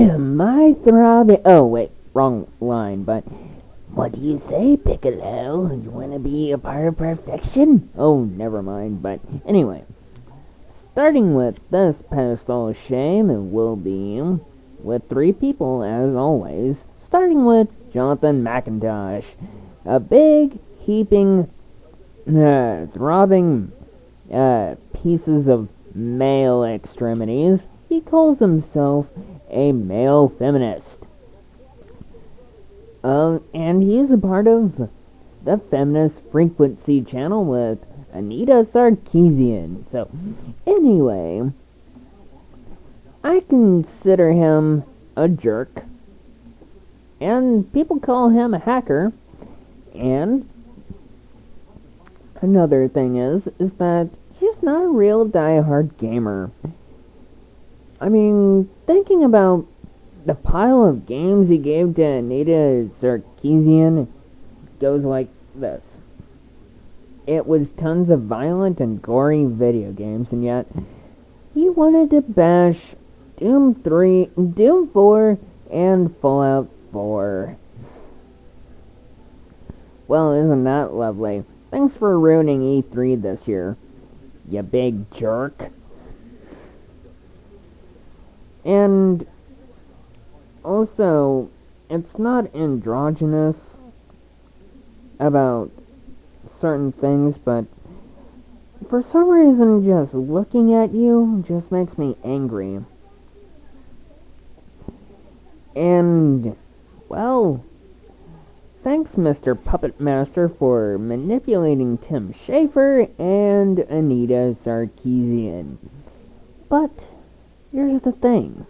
My throbbing... Oh, wait, wrong line, but... What do you say, Piccolo? You want to be a part of perfection? Oh, never mind, but anyway. Starting with this pedestal shame, it will be with 3 people, as always. Starting with Jonathan McIntosh. A big, heaping, throbbing pieces of male extremities. He calls himself a male feminist. And he's a part of the Feminist Frequency channel with Anita Sarkeesian. So, anyway, I consider him a jerk. And people call him a hacker. And another thing is that he's not a real die-hard gamer. I mean, thinking about the pile of games he gave to Anita Sarkeesian goes like this. It was tons of violent and gory video games, and yet he wanted to bash Doom 3, Doom 4, and Fallout 4. Well, isn't that lovely? Thanks for ruining E3 this year, you big jerk. And also, it's not androgynous about certain things, but for some reason just looking at you just makes me angry. And, well, thanks Mr. Puppet Master for manipulating Tim Schafer and Anita Sarkeesian. But here's the thing.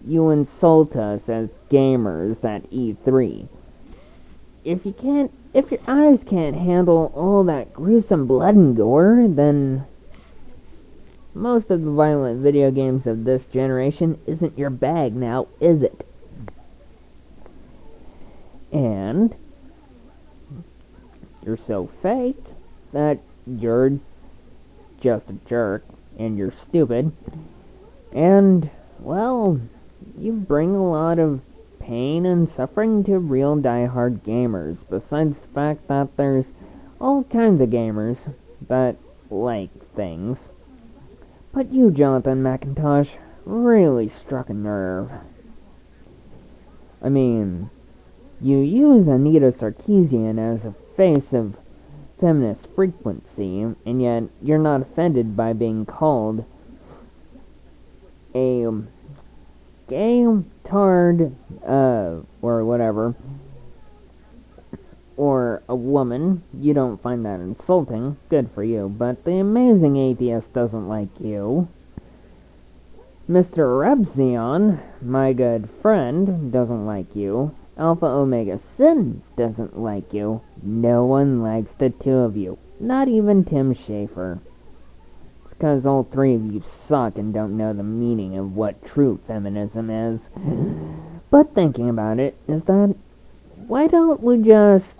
You insult us as gamers at E3. If your eyes can't handle all that gruesome blood and gore, then most of the violent video games of this generation isn't your bag now, is it? And you're so fake that you're just a jerk, and you're stupid, and, well, you bring a lot of pain and suffering to real die-hard gamers, besides the fact that there's all kinds of gamers that like things. But you, Jonathan McIntosh, really struck a nerve. I mean, you use Anita Sarkeesian as a face of Feminist Frequency, and yet you're not offended by being called a gay tard, or whatever, or a woman. You don't find that insulting. Good for you. But the amazing atheist doesn't like you. Mr. Rebzion, my good friend, doesn't like you. Alpha Omega Sin doesn't like you. No one likes the 2 of you. Not even Tim Schafer. It's because all 3 of you suck and don't know the meaning of what true feminism is. But thinking about it, is that why don't we just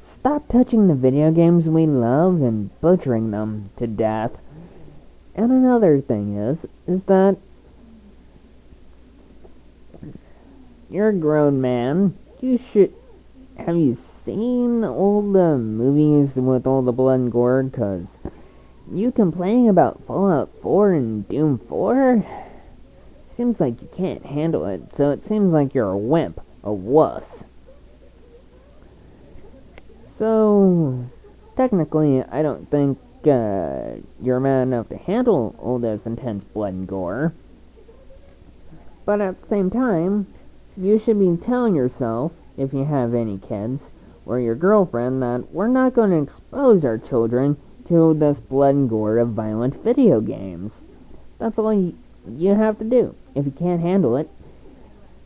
stop touching the video games we love and butchering them to death? And another thing is that you're a grown man. Have you seen all the movies with all the blood and gore? 'Cause you complaining about Fallout 4 and Doom 4? Seems like you can't handle it, so it seems like you're a wimp, a wuss. So, technically, I don't think you're man enough to handle all this intense blood and gore. But at the same time, you should be telling yourself, if you have any kids, or your girlfriend, that we're not going to expose our children to this blood and gore of violent video games. That's all you have to do, if you can't handle it.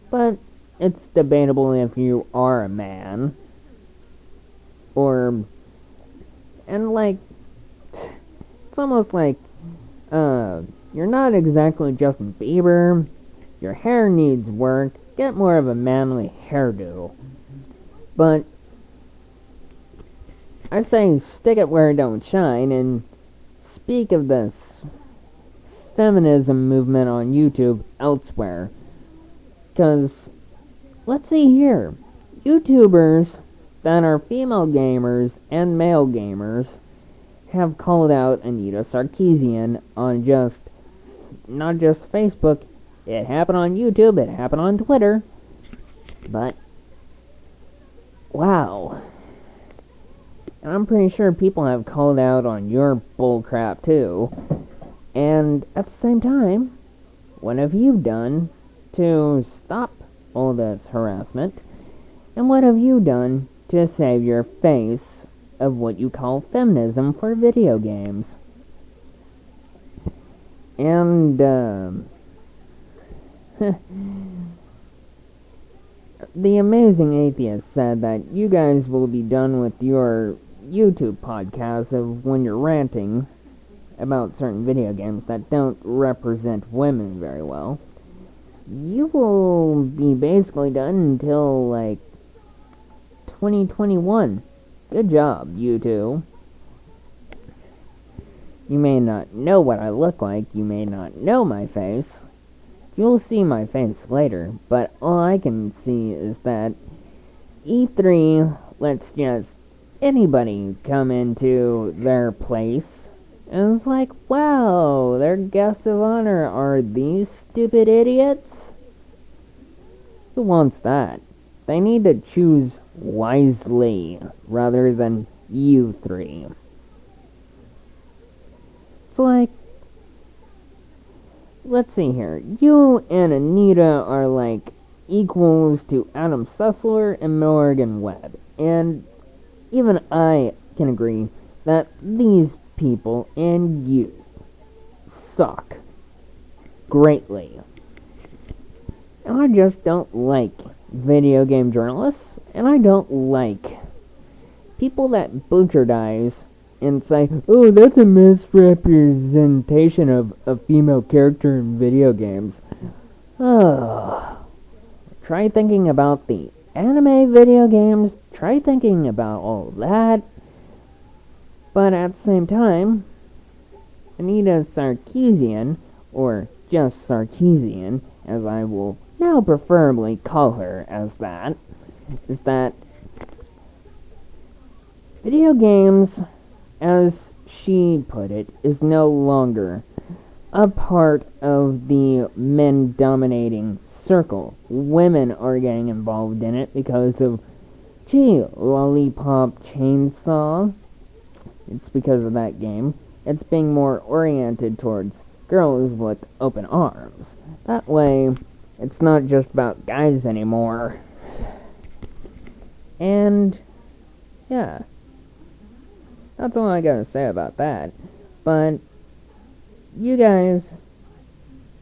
But it's debatable if you are a man. It's almost like, you're not exactly Justin Bieber. Your hair needs work. Get more of a manly hairdo. But I say stick it where it don't shine, and speak of this feminism movement on YouTube elsewhere. Because, let's see here, YouTubers that are female gamers and male gamers have called out Anita Sarkeesian on not just Facebook. It happened on YouTube, it happened on Twitter. But, wow. And I'm pretty sure people have called out on your bullcrap too. And at the same time, what have you done to stop all this harassment? And what have you done to save your face of what you call feminism for video games? And, the Amazing Atheist said that you guys will be done with your YouTube podcast of when you're ranting about certain video games that don't represent women very well. You will be basically done until, 2021. Good job, you two. You may not know what I look like, you may not know my face. You'll see my face later, but all I can see is that E3 lets just anybody come into their place, and it's like, wow, their guests of honor are these stupid idiots? Who wants that? They need to choose wisely, rather than you three. It's like, let's see here. You and Anita are like equals to Adam Sessler and Morgan Webb. And even I can agree that these people and you suck greatly. And I just don't like video game journalists, and I don't like people that butcherdize and say, oh, that's a misrepresentation of a female character in video games. Try thinking about the anime video games, try thinking about all that, but at the same time, Anita Sarkeesian, or just Sarkeesian, as I will now preferably call her as that, is that video games, as she put it, is no longer a part of the men-dominating circle. Women are getting involved in it because of, gee, Lollipop Chainsaw. It's because of that game. It's being more oriented towards girls with open arms. That way, it's not just about guys anymore. And, yeah. That's all I gotta say about that. But, you guys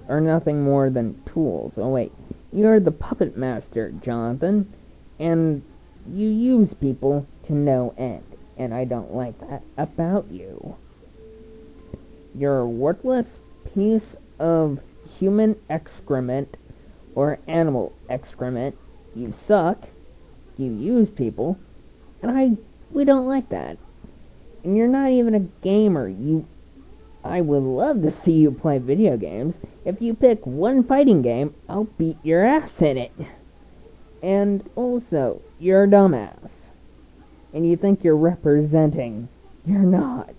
are nothing more than tools. Oh wait, you're the puppet master, Jonathan. And you use people to no end. And I don't like that about you. You're a worthless piece of human excrement or animal excrement. You suck. You use people. And we don't like that. And you're not even a gamer. I would love to see you play video games. If you pick one fighting game, I'll beat your ass in it. And also, you're a dumbass. And you think you're representing. You're not.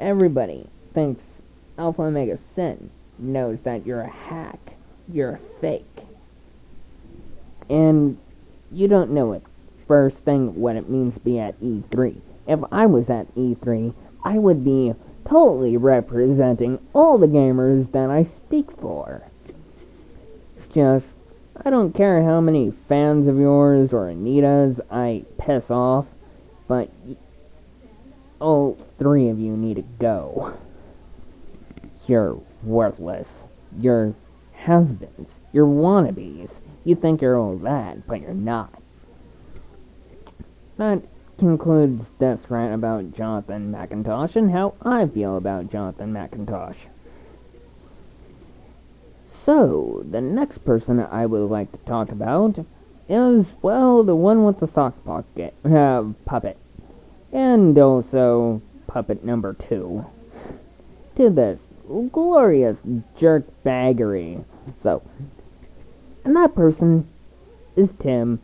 Everybody thinks Alpha Omega Sin knows that you're a hack. You're a fake. And you don't know it. First thing, what it means to be at E3. If I was at E3, I would be totally representing all the gamers that I speak for. It's just, I don't care how many fans of yours or Anita's I piss off, but all three of you need to go. You're worthless. You're has-beens. You're wannabes. You think you're all that, but you're not. That concludes this rant about Jonathan McIntosh and how I feel about Jonathan McIntosh. So, the next person I would like to talk about is, well, the one with the sock pocket, puppet. And also, puppet number 2. To this glorious jerkbaggery. So, and that person is Tim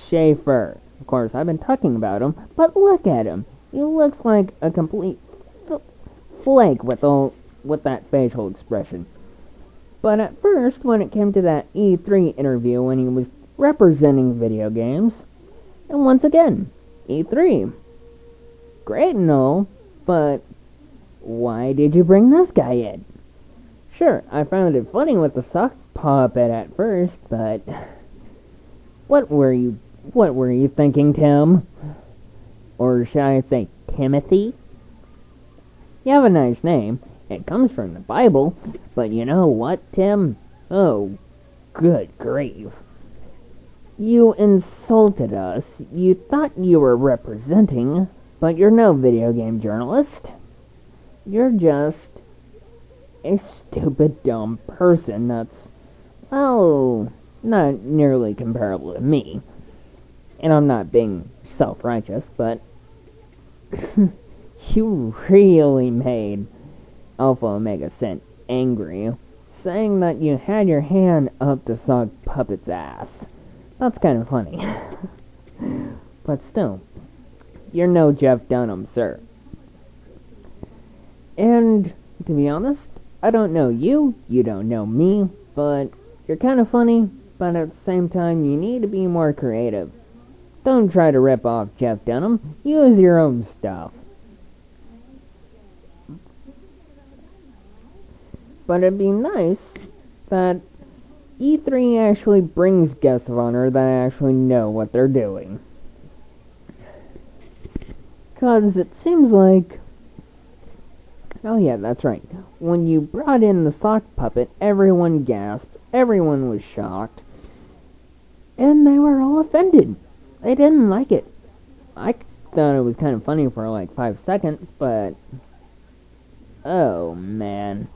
Schafer. Of course, I've been talking about him, but look at him. He looks like a complete flake with that facial expression. But at first, when it came to that E3 interview when he was representing video games, and once again, E3. Great and all, but why did you bring this guy in? Sure, I found it funny with the sock puppet at first, but what were you thinking, Tim? Or should I say Timothy? You have a nice name. It comes from the Bible, but you know what, Tim? Oh, good grief. You insulted us. You thought you were representing, but you're no video game journalist. You're just a stupid, dumb person that's, well, not nearly comparable to me. And I'm not being self-righteous, but you really made Alpha Omega Sin angry, saying that you had your hand up the sock puppet's ass. That's kind of funny. But still, you're no Jeff Dunham, sir. And, to be honest, I don't know you don't know me, but you're kind of funny, but at the same time, you need to be more creative. Don't try to rip off Jeff Dunham. Use your own stuff. But it'd be nice that E3 actually brings guests of honor that actually know what they're doing. 'Cause it seems like... Oh yeah, that's right. When you brought in the sock puppet, everyone gasped, everyone was shocked, and they were all offended. They didn't like it. I thought it was kind of funny for like 5 seconds, but... Oh man.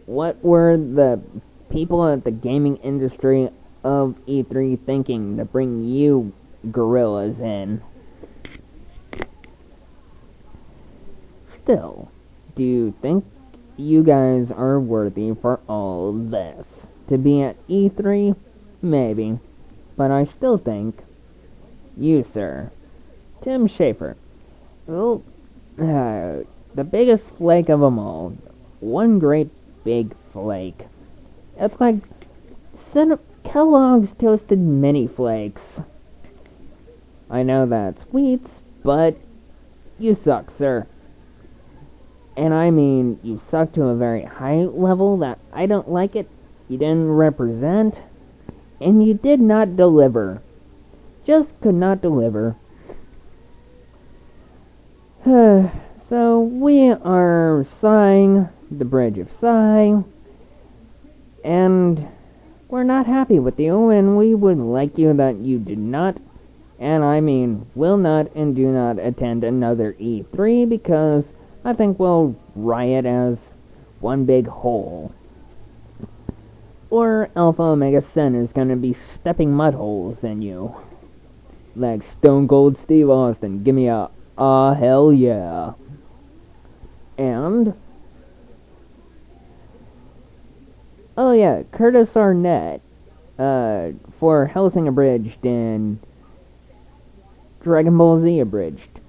What were the people at the gaming industry of E3 thinking to bring you gorillas in? Still, do you think you guys are worthy for all this? To be at E3? Maybe. But I still think you, sir, Tim Schafer, well, the biggest flake of them all. One great big flake. It's like Kellogg's Toasted Mini Flakes. I know that's sweets, but you suck, sir. And I mean, you suck to a very high level that I don't like it. You didn't represent, and you did not deliver. Just could not deliver. So we are sighing the Bridge of Sigh, and we're not happy with you, and we would like you that you did not, and I mean will not and do not attend another E3, because I think we'll riot as one big whole. Or Alpha Omega Sin is gonna be stepping mud holes in you. Like Stone Cold Steve Austin, give me a hell yeah. And oh yeah, Curtis Arnett, for Hellsing Abridged and Dragon Ball Z Abridged.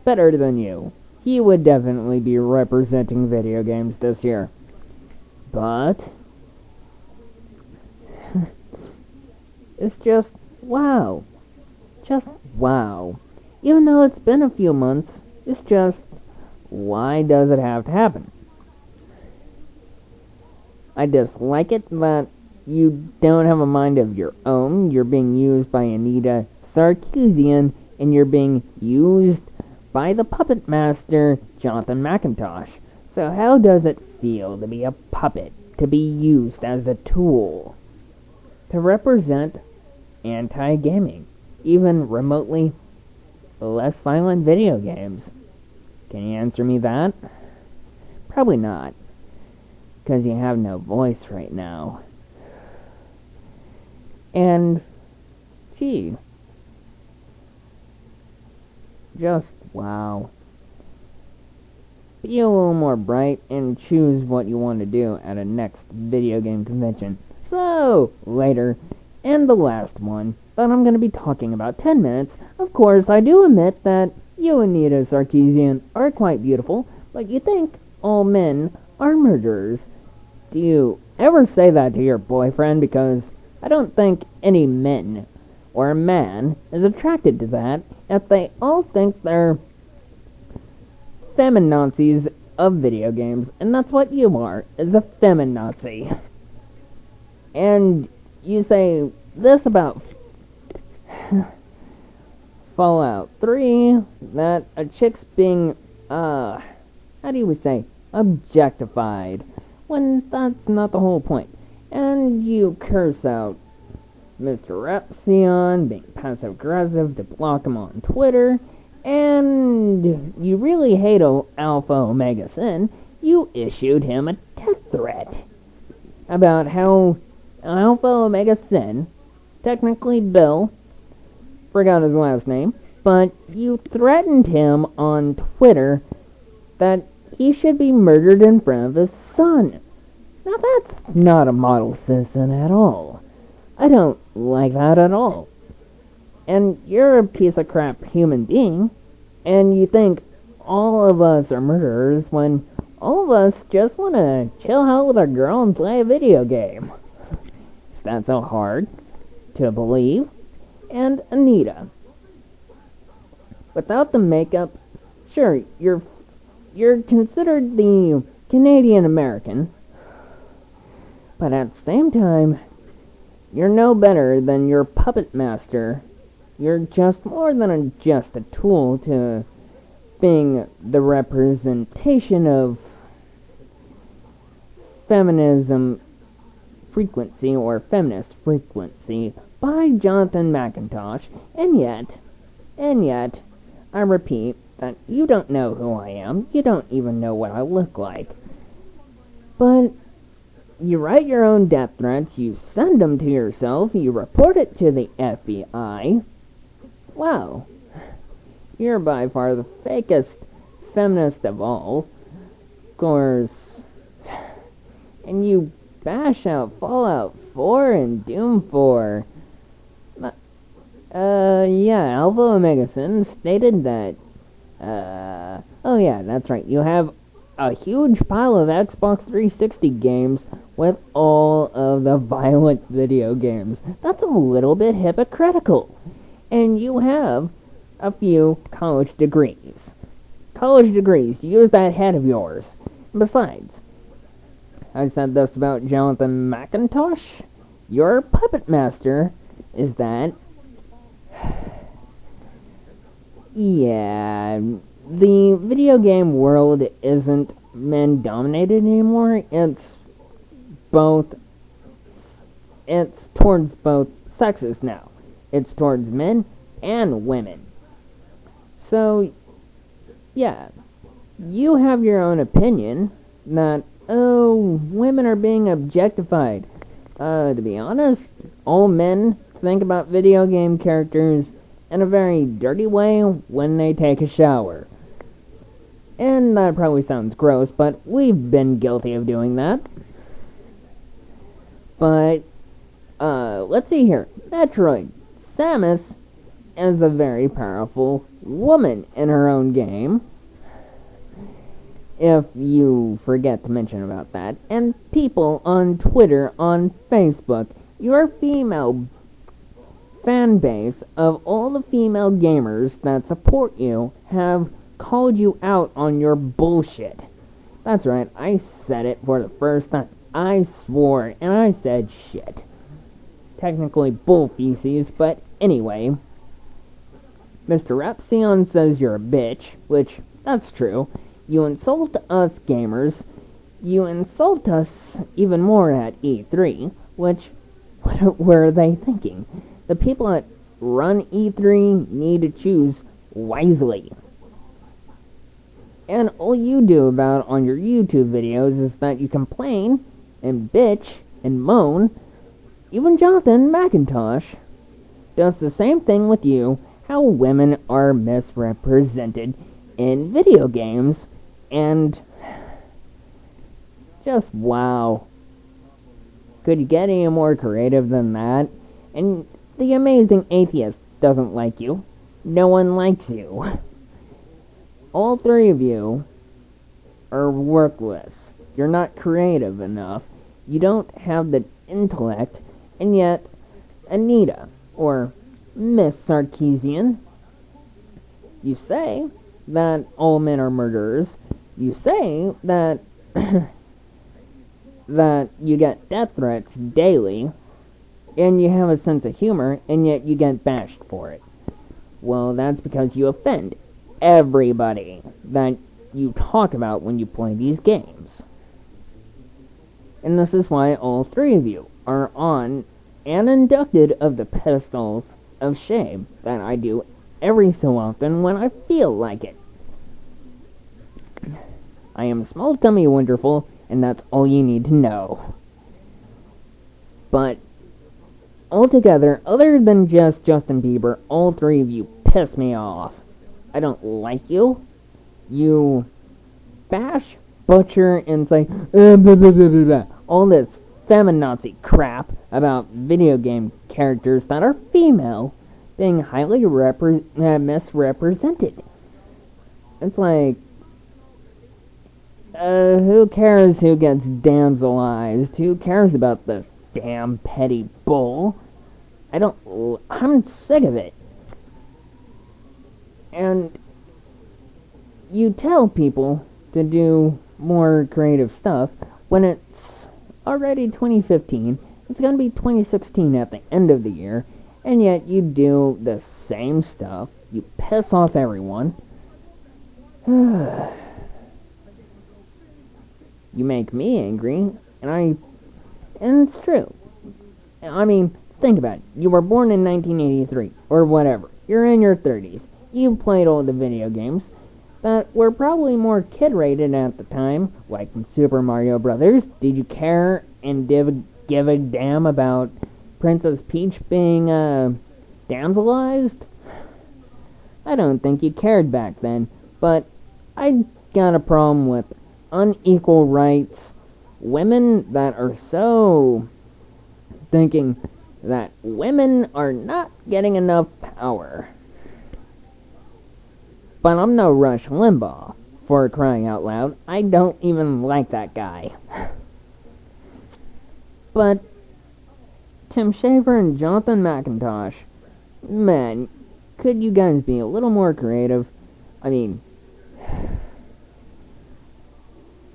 Better than you. He would definitely be representing video games this year. But it's just wow. Just wow. Even though it's been a few months, it's just, why does it have to happen? I dislike it that you don't have a mind of your own. You're being used by Anita Sarkeesian, and you're being used by the puppet master, Jonathan McIntosh. So how does it feel to be a puppet, to be used as a tool, to represent anti-gaming, even remotely less violent video games? Can you answer me that? Probably not, because you have no voice right now. And, gee, just wow. be a little more bright and choose what you want to do at a next video game convention. So, later, and the last one that I'm going to be talking about 10 minutes, of course, I do admit that you and Nita Sarkeesian are quite beautiful, but you think all men are murderers. Do you ever say that to your boyfriend? Because I don't think any men or man is attracted to that if they all think they're feminazis of video games, and that's what you are, is a feminazi. And you say this about Fallout 3, that a chick's being, how do you say, objectified, when that's not the whole point. And you curse out Mr. Repsion being passive-aggressive to block him on Twitter, and you really hate Alpha Omega Sin. You issued him a death threat about how Alpha Omega Sin, technically Bill, forgot his last name, but you threatened him on Twitter that he should be murdered in front of his son. Now that's not a model citizen at all. I don't like that at all. And you're a piece of crap human being, and you think all of us are murderers when all of us just want to chill out with our girl and play a video game. Is that so hard to believe? And Anita, without the makeup, sure, you're considered the Canadian American, but at the same time, you're no better than your puppet master. You're just more than just a tool to being the representation of feminism frequency or feminist frequency by Jonathan McIntosh, and yet, I repeat that you don't know who I am, you don't even know what I look like. But you write your own death threats, you send them to yourself, you report it to the FBI. Wow. You're by far the fakest feminist of all. Of course. And you bash out Fallout 4 and Doom 4. Yeah, Alpha Omega Sin stated that, oh yeah, that's right, you have a huge pile of Xbox 360 games with all of the violent video games. That's a little bit hypocritical. And you have a few college degrees. Use that head of yours. Besides, I said this about Jonathan McIntosh. Your puppet master is that... Yeah, the video game world isn't men-dominated anymore. It's towards both sexes now. It's towards men and women. So, yeah, you have your own opinion that, oh, women are being objectified. To be honest, all men think about video game characters in a very dirty way when they take a shower. And that probably sounds gross, but we've been guilty of doing that. But, let's see here. Metroid. Samus is a very powerful woman in her own game. If you forget to mention about that. And people on Twitter, on Facebook, your female fan base of all the female gamers that support you have called you out on your bullshit. That's right, I said it for the first time. I swore, and I said shit. Technically bull feces, but anyway. Mr. Repsion says you're a bitch, which, that's true. You insult us gamers. You insult us even more at E3, which, what were they thinking? The people that run E3 need to choose wisely. And all you do about on your YouTube videos is that you complain and bitch and moan. Even Jonathan McIntosh does the same thing with you, how women are misrepresented in video games, And just wow. Could you get any more creative than that? And the amazing atheist doesn't like you. No one likes you. All three of you are worthless. You're not creative enough. You don't have the intellect, and yet Anita, or Miss Sarkeesian, you say that all men are murderers. You say that that you get death threats daily, and you have a sense of humor, and yet you get bashed for it. Well, that's because you offend everybody that you talk about when you play these games. And this is why all three of you are on and inducted of the pedestals of shame that I do every so often when I feel like it. I am Small Tummy Wonderful, and that's all you need to know. But altogether, other than just Justin Bieber, all three of you piss me off. I don't like you. You bash, butcher, and say blah, blah, blah, blah, blah. All this feminazi crap about video game characters that are female being highly misrepresented. It's like, who cares who gets damselized? Who cares about this damn petty bull? I'm sick of it. And you tell people to do more creative stuff when it's already 2015. It's going to be 2016 at the end of the year, and yet you do the same stuff. You piss off everyone. You make me angry, and it's true. I mean, think about it. You were born in 1983, or whatever. You're in your 30s. You played all the video games that were probably more kid-rated at the time, like Super Mario Brothers. Did you care and give a damn about Princess Peach being, damselized? I don't think you cared back then, but I got a problem with unequal rights, women that are so thinking that women are not getting enough power. But I'm no Rush Limbaugh, for crying out loud. I don't even like that guy. But Tim Schafer and Jonathan McIntosh, man, could you guys be a little more creative? I mean,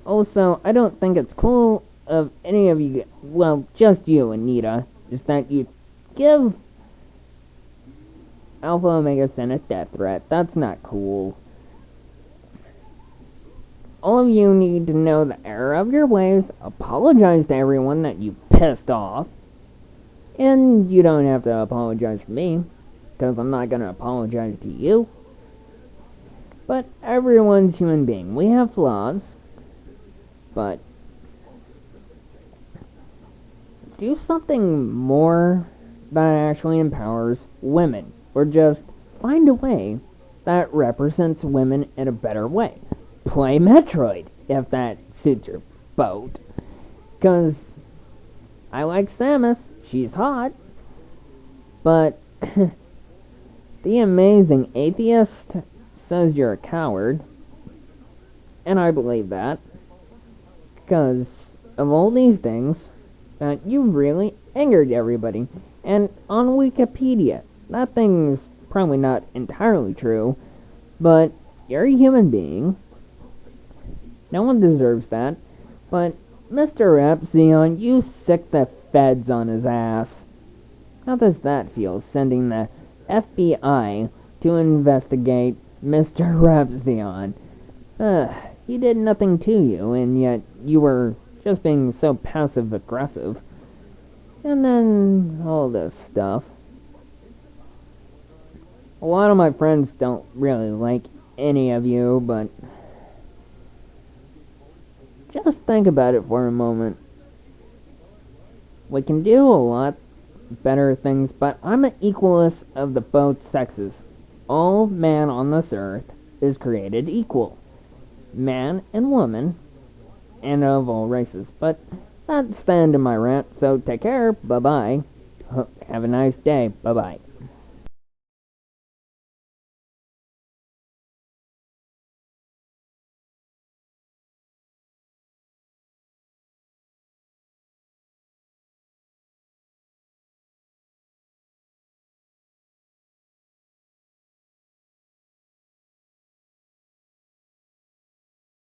also, I don't think it's cool of any of you, well, just you, Anita, is that you give Alpha Omega Sin a death threat. That's not cool. All of you need to know the error of your ways, apologize to everyone that you pissed off, and you don't have to apologize to me, because I'm not going to apologize to you. But everyone's human being. We have flaws, but do something more that actually empowers women, or just find a way that represents women in a better way. Play Metroid, if that suits your boat. Because I like Samus, she's hot, but the amazing atheist says you're a coward, and I believe that, because of all these things, that you really angered everybody. And on Wikipedia, that thing's probably not entirely true, but you're a human being. No one deserves that. But Mr. Epsilon, you sick the feds on his ass. How does that feel, sending the FBI to investigate Mr. Repzion? He did nothing to you, and yet you were just being so passive-aggressive. And then all this stuff. A lot of my friends don't really like any of you, but just think about it for a moment. We can do a lot better things, but I'm an equalist of the both sexes. All man on this earth is created equal. man and woman, and of all races. But that's the end of my rant, so take care, bye-bye. Have a nice day, bye-bye.